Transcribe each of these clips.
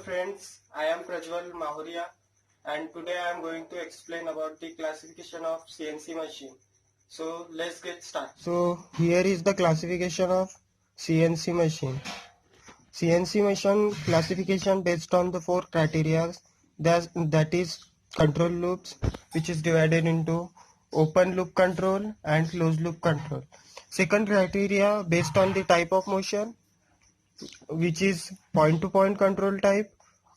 friends, I am Prajwal Mahuria and today I am going to explain about the classification of CNC machine. So let's get started. So here is the classification of CNC machine. CNC machine classification based on the four criteria, that is control loops, which is divided into open loop control and closed loop control. Second criteria based on the type of motion, which is point to point control type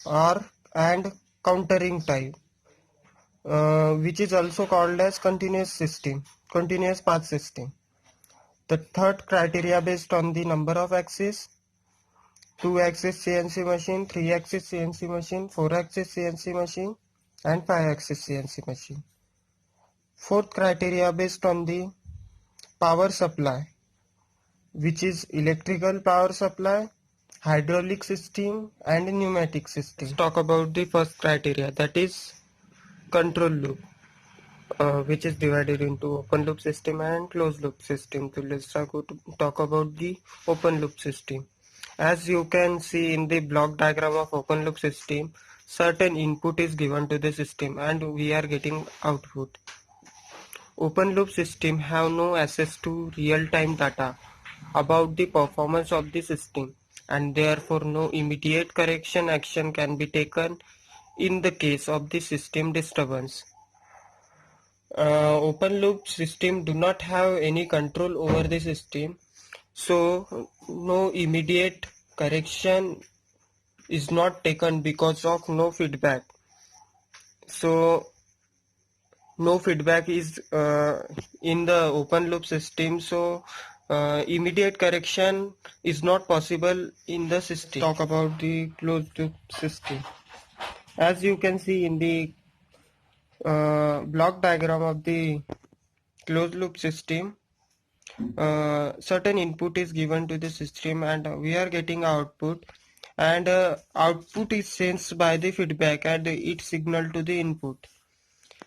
or and countering type, which is also called as continuous path system. The third criteria based on the number of axis, 2-axis CNC machine, 3-axis CNC machine, 4-axis CNC machine and 5-axis CNC machine. Fourth criteria based on the power supply, which is electrical power supply, hydraulic system and pneumatic system. Let's talk about the first criteria, that is control loop, which is divided into open loop system and closed loop system. So let's talk about the open loop system. As you can see in the block diagram of open loop system, certain input is given to the system and we are getting output. Open loop system have no access to real-time data about the performance of the system, and therefore no immediate correction action can be taken in the case of the system disturbance. Open loop system do not have any control over the system, so no immediate correction is not taken because of no feedback. So no feedback is in the open loop system, so immediate correction is not possible in the system. Talk about the closed loop system. As you can see in the block diagram of the closed loop system, certain input is given to the system and we are getting output, and output is sensed by the feedback and it signal to the input.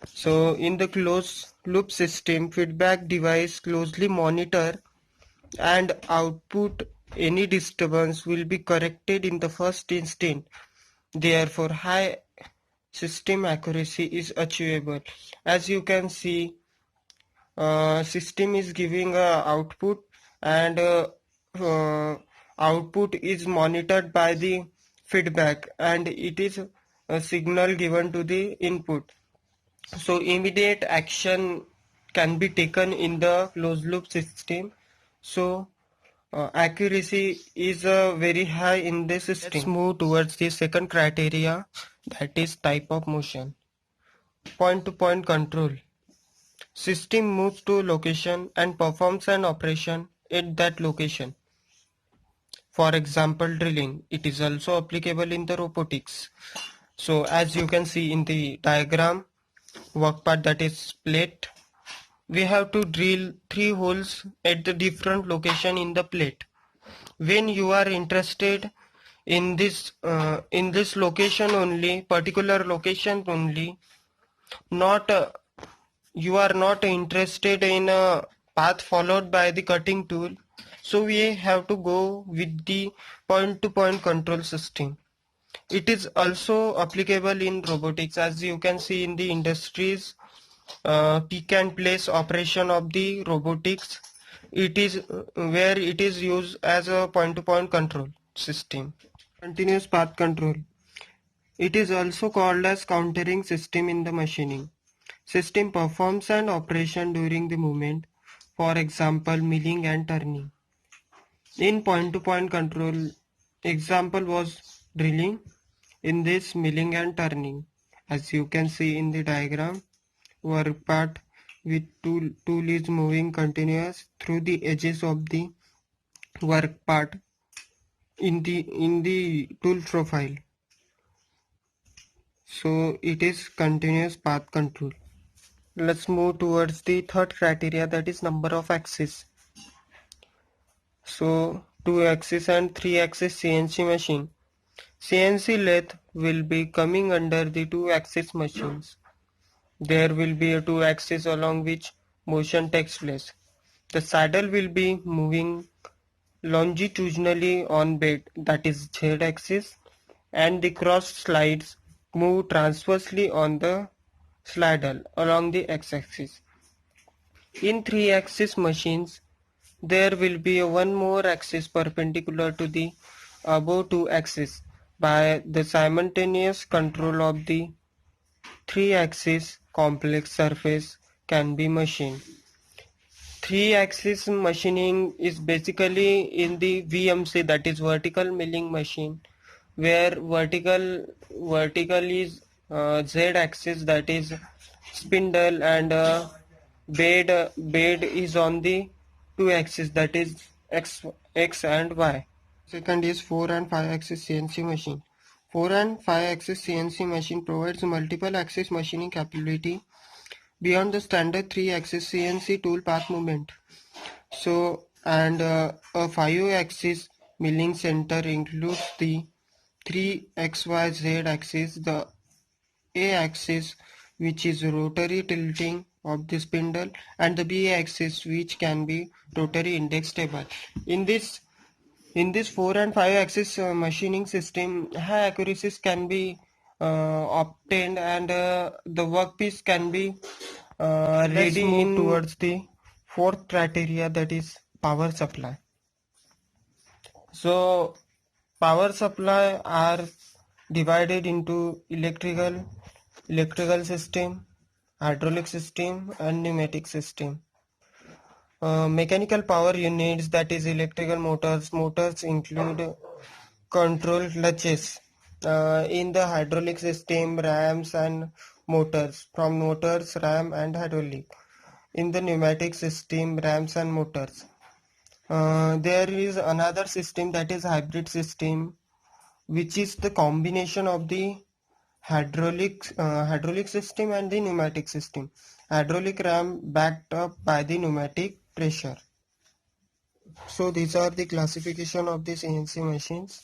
So in the closed loop system, feedback device closely monitor and output any disturbance will be corrected in the first instant. Therefore, high system accuracy is achievable. As you can see, system is giving output and output is monitored by the feedback and it is a signal given to the input. So immediate action can be taken in the closed loop system. So accuracy is very high in this system. Let's move towards the second criteria, that is type of motion. Point to point control. System moves to location and performs an operation at that location. For example, drilling. It is also applicable in the robotics. So as you can see in the diagram, work part, that is plate, we have to drill 3 holes at the different location in the plate. When you are interested in this location only, particular location only, not you are not interested in a path followed by the cutting tool, so we have to go with the point to point control system. It is also applicable in robotics. As you can see in the industries, pick and place operation of the robotics, it is where it is used as a point to point control system. Continuous path control, it is also called as countering system in the machining. System performs an operation during the movement, for example milling and turning. In point to point control, example was drilling, in this milling and turning. As you can see in the diagram, work part with tool is moving continuous through the edges of the work part in the tool profile. So it is continuous path control. Let's move towards the third criteria, that is number of axis. So 2-axis and 3-axis CNC machine. CNC lathe will be coming under the 2-axis machines. There will be a 2-axis along which motion takes place. The saddle will be moving longitudinally on bed, that is Z-axis, and the cross slides move transversely on the slider along the x-axis. In 3-axis machines, there will be one more axis perpendicular to the above two axes. By the simultaneous control of the 3-axis complex surface can be machined. 3-axis machining is basically in the VMC, that is vertical milling machine, where vertical is z-axis, that is spindle, and bed is on the two axis, that is x and y. Second is 4 and 5 axis CNC machine. 4 and 5 axis CNC machine provides multiple axis machining capability beyond the standard 3 axis CNC tool path movement. So, and a 5 axis milling center includes the 3XYZ axis, the A axis, which is rotary tilting of the spindle, and the B axis, which can be rotary index table. In this 4 and 5 axis machining system, high accuracies can be obtained, and the workpiece can be ready in towards the fourth criteria, that is power supply. So power supply are divided into electrical system, hydraulic system, and pneumatic system. Mechanical power units, that is electrical motors. Motors include control clutches. In the hydraulic system, rams and motors. From motors, ram and hydraulic. In the pneumatic system, rams and motors. There is another system, that is hybrid system, which is the combination of the hydraulic system and the pneumatic system. Hydraulic ram backed up by the pneumatic pressure. So these are the classification of the CNC machines.